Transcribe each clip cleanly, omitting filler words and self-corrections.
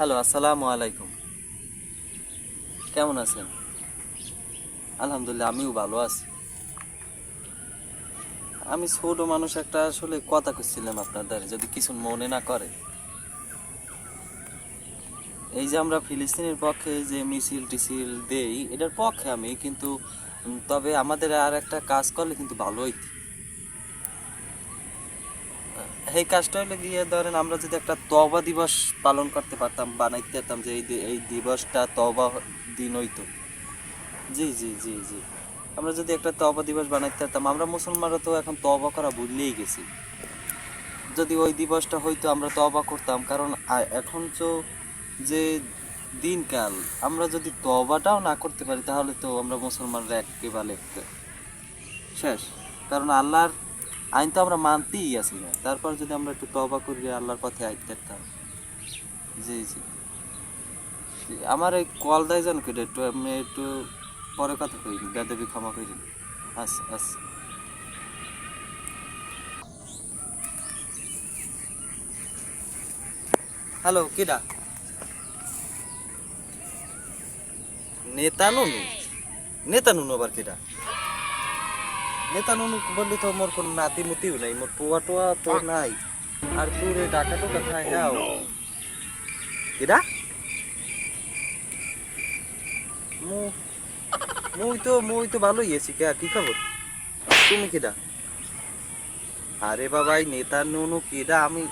Hello, আসসালামু আলাইকুম। কেমন আছেন? আলহামদুলিল্লাহ, আমিও ভালো আছি। আমি ছোট মানুষ একটা আসলে কথা করছিলাম আপনাদের, যদি কিছু মনে না করে। এই যে আমরা ফিলিস্তিনের পক্ষে যে মিছিল টিছিল দেই, এটার পক্ষে আমি কিন্তু তবে আমাদের আর একটা কাজ করলে কিন্তু ভালো হইত। এই কাজটা হলে গিয়ে ধরেন আমরা যদি একটা তওবা দিবস পালন করতে পারতাম, বানাইতে পারতাম যে এই দিবসটা তওবা দিন হইতো। জি জি জি জি আমরা যদি একটা তওবা দিবস বানাইতে পারতাম, আমরা মুসলমানরা তো এখন তওবা করা ভুললেই গেছি। যদি ওই দিবসটা হয়তো আমরা তওবা করতাম, কারণ এখন তো যে দিনকাল, আমরা যদি তওবাটাও না করতে পারি তাহলে তো আমরা মুসলমানরা একেবারে শেষ। কারণ আল্লাহর আইন তো আমরা মানতেই আছি না, তারপর যদি আমরা একটু তওবা করি আল্লাহর পথে আইতে থাকতাম। জি জি আমার এই কল দেয় জানো কেটে, একটু আমি একটু পরে কথা কই, বেদবি ক্ষমা করি। আচ্ছা আচ্ছা। হ্যালো, কিডা? নেতা নুনু? নেতা নুনু আবার কিডা? নেতা নুনু বললি তো মোর কোনো নাতি মুতিও নাই, মোর পোয়া টোয়া তো নাই। আর দূরে ডাকা টোকা খাই যাও। কিডা? মু মুই তো ভালোই আছি। কে, কি খবর? তুমি কিডা? আরে বাবা, এই নেতা নুনু কিডা? আমি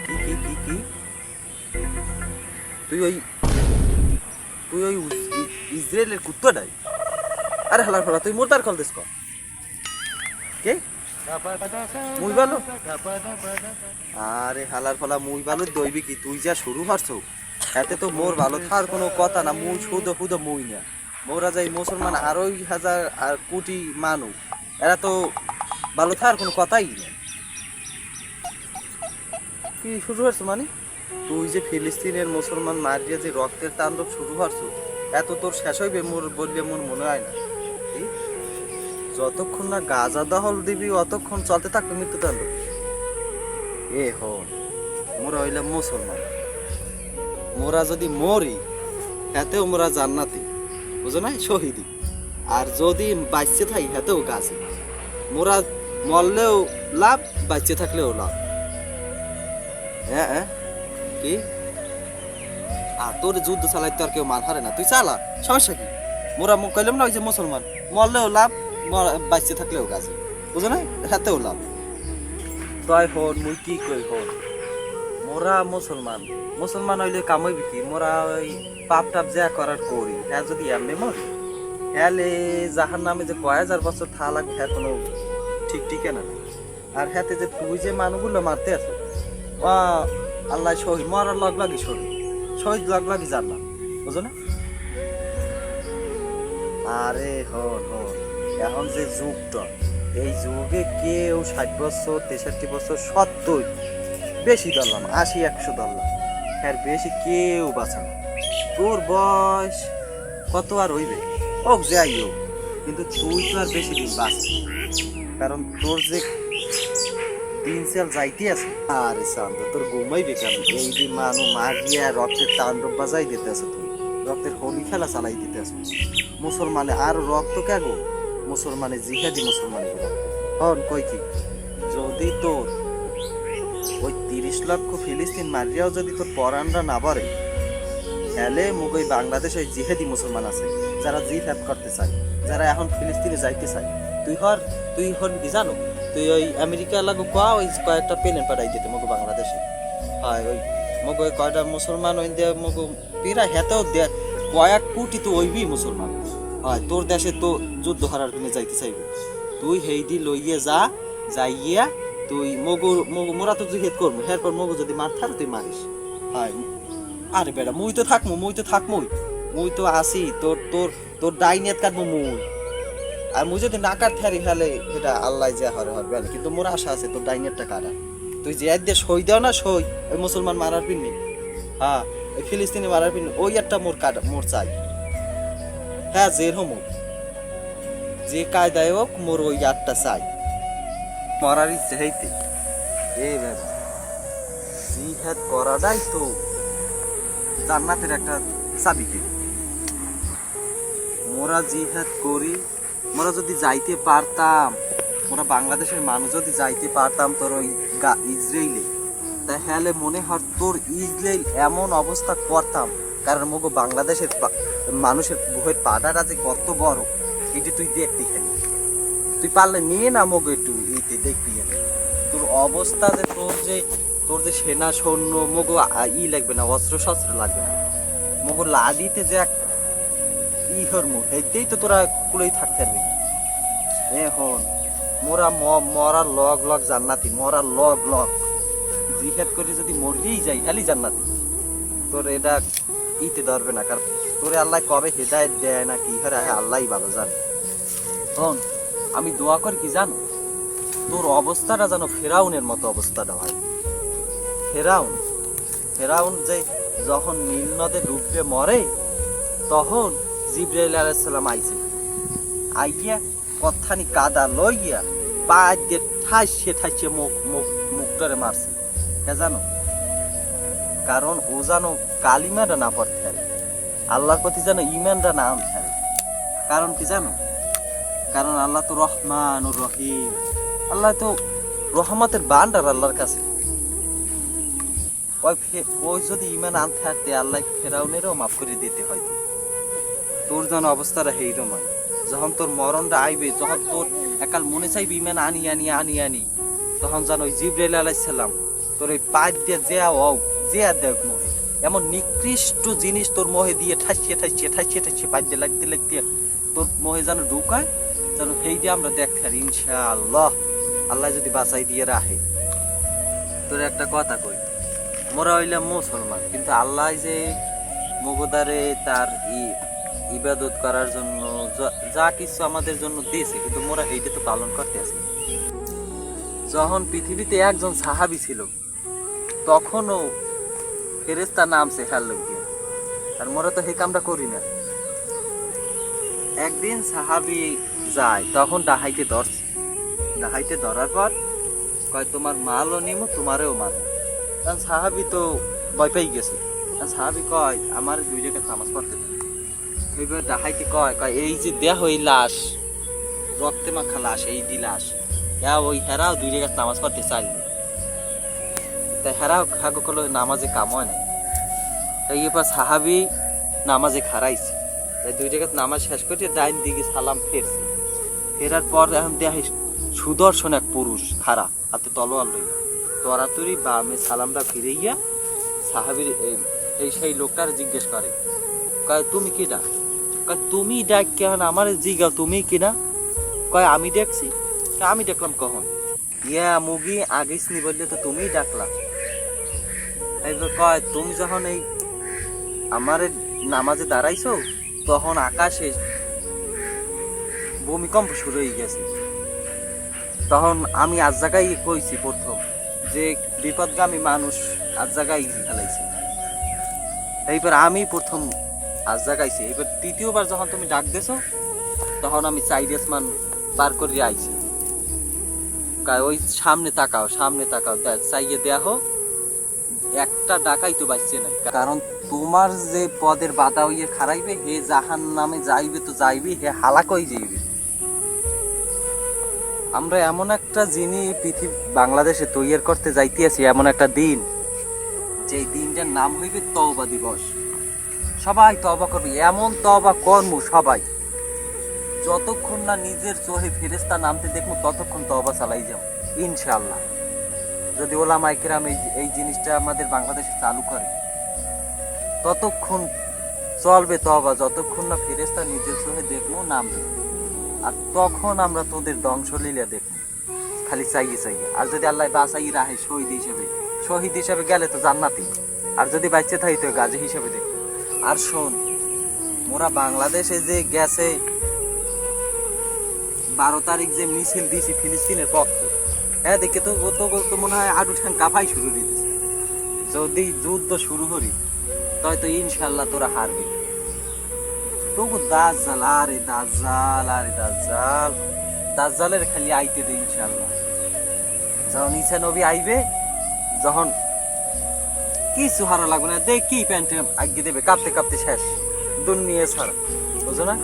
কি কি কি কি তুই ওই তুই ওই ইসরায়েলের কুত্তাটাই? আরে হালার ফলা, তুই মোর তার কল দিস কে? মুই ভালো? আরে হালার ফলা, মুই ভালো দইবি কি? তুই যা শুরু করছো এতে তো মোর ভালো থার কোনো কথা না। মুই শুধু শুধু মুই না, মোরা যাই মুসলমান আড়াই হাজার আর কোটি মানুষ, এরা তো ভালো থার কোনো কথাই না। কি শুরু করছো মানে? তুই যে ফিলিস্তিনের মুসলমান মারিয়া যে রক্তের তাণ্ডব শুরু করছো, এত তোর শেষ হইবে মোর বললে মোর মনে হয় না। কি? যতক্ষণ না গাজা দখল দিবি অতক্ষণ চলতে থাকবে মৃত্যুদণ্ড। এ হন, মোরা হইলাম মুসলমান, মোরা যদি মরি হাতেও মোরা জান্নাতি, বুঝো না, শহীদি। আর যদি বাঁচতে থাকি হাতেও গাছে। মোরা মরলেও লাভ, বাঁচতে থাকলেও লাভ। হ্যাঁ হ্যাঁ। কি? আর তোর যুদ্ধ চালাইতে আর কেউ মান হারে না, তুই চালা, সমস্যা কি? মোরা কইলাম না ওই যে মুসলমান, মরলেও লাভ, বাঁচতে থাকলেও গাছে, বুঝো না, হাতেও লাভ। তাই হন, মুই কি কই হন, মোরা মুসলমান, মুসলমান হইলে কামাইবি কি? মোরা ওই পাপ টাপ যা করার করি, হ্যাঁ যদি এমনি মরি হ্যালে জাহার নামে যে কয় হাজার বছর থা লাগবে হ্যাঁ কোনো ঠিক ঠিকানা নাই। আর হ্যাতে যে তুই যে মানুষগুলো মারতে আছো, আল্লাহ শহীদ মরার লগ লাগি শহীদ, শহীদ লগ লাগি জানলাম, বুঝো না। আরে হন হন, এখন যে যুগটা, এই যুগে কেউ 60 বছর 63 বছর 70, বেশি ধরলাম 80 100 ধরলাম, এর বেশি কেউ বাঁচে না। তোর বয়স কত আর হইবে, হোক যাই হোক, কিন্তু তুই তো আর বেশি দিন বাঁচবি, কারণ তোর যে দিন সাল যাইতে আছে। আরে শান্ত, তোর ঘুমাইবে কেন? এই দিন মারিয়া রক্তের তাণ্ডব বাজাই দিতে আছে, তুই রক্তের হোলি খেলা চালাই দিতে আছে। মুসলমানে আর রক্ত কে গো? মুসলমানে জিহাদি, মুসলমানের রক্ত। হন কই কি, যদি তোর ওই 30 লক্ষ ফিলিস্তিন মারিয়াও যদি তোর পরানরা না বাড়ে, তাহলে মুগই বাংলাদেশে ওই জিহাদি মুসলমান আছে যারা জিহাদ করতে চায়, যারা এখন ফিলিস্তিনে যাইতে চায়। তুই হন কি জানো? তুই ওই আমেরিকা লাগু কোয়া ওই কয়েকটা প্লেন পাঠাই দিতে মগো বাংলাদেশে। হয় ওই মগো কয়টা মুসলমান ওই দিয়ে মগো পিরা হেতেও দে কয়েক কোটি তো ওইবি মুসলমান। হয় তোর দেশে তো যুদ্ধ হারার জন্য যাইতে চাইবে, তুই হেইদি লইয়ে যা, যাইয়া তুই মোরা তো জিহাদ করবো, এরপর মগো যদি মার থাক তুই মারিস। হয় আরে বেড়া, মুই তো মুই তো আসি, তোর তোর তোর ডাইনিয়াত কাটবো মুই। আর মুই যদি না কাটতে হারি ফেলে এটা আল্লাহ যা হরে হরবে, কিন্তু মোর আশা আছে তোর ডাইনিয়াতটা কাটা। তুই যে এক দিয়ে সই দাও না, সই ওই মুসলমান মারার পিন্নি, হ্যাঁ ওই ফিলিস্তিনি মারার পিন্নি, ওই একটা মোর কাটা মোর চাই। হ্যাঁ জের হোক, যে কায়দায় হোক মোর ওই আটটা চাই, মরার ইচ্ছে হইতে। এ জিহাদ করাটাই তো জান্নাতের একটা চাবি কি। মোরা জিহাদ করি, মোরা যদি যাইতে পারতাম, মোরা বাংলাদেশের মানুষ যদি যাইতে পারতাম তোর ওই ইসরায়েলে, তাহলে মনে হয় তোর ইসরায়েল এমন অবস্থা করতাম। কারণ মগো বাংলাদেশের মানুষের বুহের পাটাটা যে কত বড়, এটি তুই দেখতে খালি। তুই পারলে নিয়ে না মগো একটু এইতে দেখবি। তোর অবস্থা যে তোর যে সেনা সৈন্য মগো লাগবে না, অস্ত্র শস্ত্র লাগবে না, মগো লাদিতে যে এক ইহর মুখ এইতেই তো তোরা কুলেই থাকতে পারবি। এখন মোরা মরার লগ লগ জান্নাতি, মরার লগ লগ জিহাদ করে যদি মরিয়েই যাই খালি জান্নাতি। তোর এটা ইতে ধরবে না, কারণ তোরে আল্লাহ কবে হেদায়েত দেয় না কি হয় আল্লাহই ভালো জানে। এখন আমি দোয়া করি কি জানো, তোর অবস্থাটা যেন ফেরাউনের মতো অবস্থাটা হয়। ফেরাউন যে যখন নীল নদে ডুববে মরে, তখন জিবরাইল আলাইহিস সালাম আইছে, আইয়া কথানি কাদা লইয়া পা দিয়ে ঠাইছে মুখটারে মারছে। কে জানো? কারণ ও জানো কালিমাটা না পড়তে পারে, আল্লাহর প্রতি যেন ইমানটা না আনতে পারে। কারণ কি জানো? কারণ আল্লাহ তো রহমান ও রহিম, আল্লাহ তো রহমতের বান্ডার আল্লাহর কাছে। ওই যদি ইমান আনতে হারতে আল্লাহ ফেরাউনেরও মাফ করে দিতে হয়তো। তোর যেন অবস্থাটা সেইরকম হয়, যখন তোর মরণটা আইবে, যখন তোর একাল মনে চাইবে ইমান আনি, তখন যেন ওই জিবরাইল আলাইহিস সালাম তোর ওই পা দিয়ে যে দেখ মোহে এমন নিকৃষ্ট জিনিস তোর মোহে দিয়ে ঠাইছে পা দিয়ে লাগতে তোর মোহে যেন ঢুকায়, যেন সেই দিয়ে আমরা দেখতে পারি ইনশাআল্লাহ, আল্লাহ যদি বাঁচাই দিয়ে রাখে। তোর একটা কথা কই, মোরা হইলাম মুসলমান, কিন্তু আল্লাহ যে মগদারে তার ইবাদত করার জন্য যা কিছু আমাদের জন্য দিয়েছে, কিন্তু মোরা এইটা তো পালন করতে আছি। যখন পৃথিবীতে একজন সাহাবী ছিল, তখনও ফেরেশতা নামছে খেয়াল লোকিয়ে, আর মোরা তো হে কামটা করি না। একদিন সাহাবী যায়, তখন ডাহাইতে ধরার পর কয় তোমার মালও নিমো তোমারেও মারো। কারণ সাহাবী তো ভয় পেয়ে গেছে। সাহাবী কয় আমার 2 জায়গায় নামাজ পড়তে দেন। এইবার ডাহাইতে কয় এই যে দেহ ওই লাশ, রক্তে মাখা লাশ, এই দি লাশ ওই হেরাও 2 জায়গায় নামাজ পড়তে চাইলে, তাই হেরাও খাগো করলো নামাজে কাম হয় না। তাই এবার সাহাবী নামাজে খারাইছে, তাই 2 জায়গায় নামাজ শেষ করে ডাইন দিকে সালাম ফেরছে। ফেরার পর এখন দেখে সুদর্শন এক পুরুষ খাড়া, হাতে তলোয়ার লইয়া তরাতরি বা আমি সালামটা ফিরে গিয়া সাহাবীর এই সেই লোকটার জিজ্ঞেস করে, কয় তুমি কিনা? কয় তুমি ডাক কেন আমার জিজ্ঞাও তুমি কিনা? কয় আমি দেখছি। আমি দেখলাম কখন? মুগি আগিসনি বললে তো তুমি ডাকলাম। এইবার কয় তুমি যখন এই আমার নামাজে দাঁড়াইছো, তখন আকাশে ভূমিকম্প শুরু হয়ে গেছে। তখন আমি আজ জায়গায় কইছি প্রথম যে বিপদগামী মানুষ আজ জায়গায় ফেলাইছে। এইবার আমি প্রথম আজ জাগাইছি। এবার তৃতীয়বার যখন তুমি ডাক দেছো, তখন আমি 4 আসমান পার করে আইছি। ওই সামনে তাকাও চাইয়ে দেয়া হোক, একটা ডাকাই তো বাঁচছে না। কারণ তোমার যে পদের বাধা হইয়ে খারাইবে, হে জাহান নামে যাইবে তো যাইবে, হে হালাক হয়ে যাইবে। আমরা এমন একটা জিনিস বাংলাদেশে তৈরি করতে যাইতে আছি, এমন একটা দিন, যে দিনটার নাম হইবে তওবা দিবস। সবাই তওবা করবে, এমন তওবা কর্ম সবাই, যতক্ষণ না নিজের চোখে ফেরেশতা নামতে দেখবো ততক্ষণ তওবা চালাই যাও ইনশাআল্লাহ। যদি ওলামায়ে কেরাম এই জিনিসটা আমাদের বাংলাদেশে চালু করে, ততক্ষণ চলবে তওবা, যতক্ষণ না ফেরেশতা নিজের চোখে দেখবো নামবে। আর তখন আমরা তোদের ধ্বংসলীলা দেখবো খালি চাইয়ে। আর যদি আল্লাহ বাঁচাই রাহে শহীদ হিসাবে গেলে তো জান্নাতি, আর যদি বাঁচতে থাকি তো গাজী হিসাবে দেখবো। আর শোন, মোরা বাংলাদেশে যে গেছে 12 তারিখ যে মিছিল দিছি ফিলিস্তিনের পক্ষে, হ্যাঁ দেখে তো তো মনে হয় আডু ঠাং কাফাই শুরু দিতেছে। যদি যুদ্ধ শুরু করি তাই তো ইনশাল্লাহ তোরা হারবি। তবু দাজ্জালের খালি আইতে দে ইনশাল্লাহ। যখন ঈসা নবী আইবে, যখন কিছু হারা লাগবে না, দেখ কি প্যান্টে আগে দেবে, কাঁপতে কাঁপতে শেষ দুনিয়া ছাড়া, বুঝো না?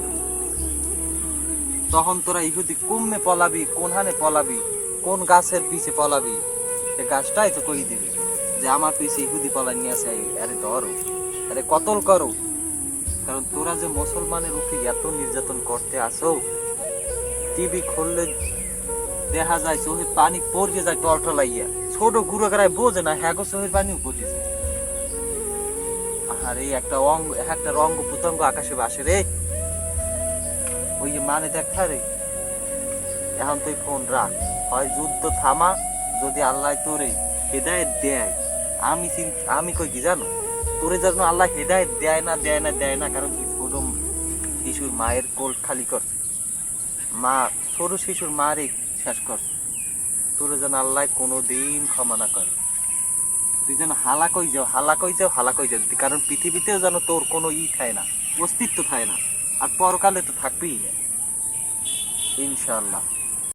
তখন তোরা ইহুদি কমে পলাবি, কোন হানে পলাবি, কোন গাছের পিছে পলাবি, সে গাছটাই তো কই দিবি যে আমার পিছে ইহুদি পলাই নিয়ে আসে, আরে ধরো, আরে কতল করো। কারণ তোরা যে মুসলমানের উপরে এত নির্যাতন করতে আসো, টিভি খুললে দেখা যায় চোখের পানি পড়ে যায় টলটলাইয়া, ছোট গুঁড়ো গাড়ায় বোঝে না, হ্যাঁ গো চোখের পানিও পড়ে যায়। আর এই একটা রঙ্গ পুতঙ্গ আকাশে বাসে রে, ওই যে মানে দেখা রে। এখন তুই ফোন রাখ, হয় যুদ্ধ থামা, যদি আল্লাহ তোরে হেদায়েত দেয়, আমি কই কি জানো, তোরে যেন আল্লাহ হেদায়েত দেয় না, কারণ কি ছোট শিশুর মায়ের কোল খালি কর, মা ছোট শিশুর মারে শেষ কর, তোরে যেন আল্লাহ কোনোদিন ক্ষমা না করে, তুই যেন হালাকই যাও, কারণ পৃথিবীতেও যেন তোর কোনো থাকে না, অস্তিত্ব থাকে না, আর পরকালে তো থাকবেই না ইনশাআল্লাহ।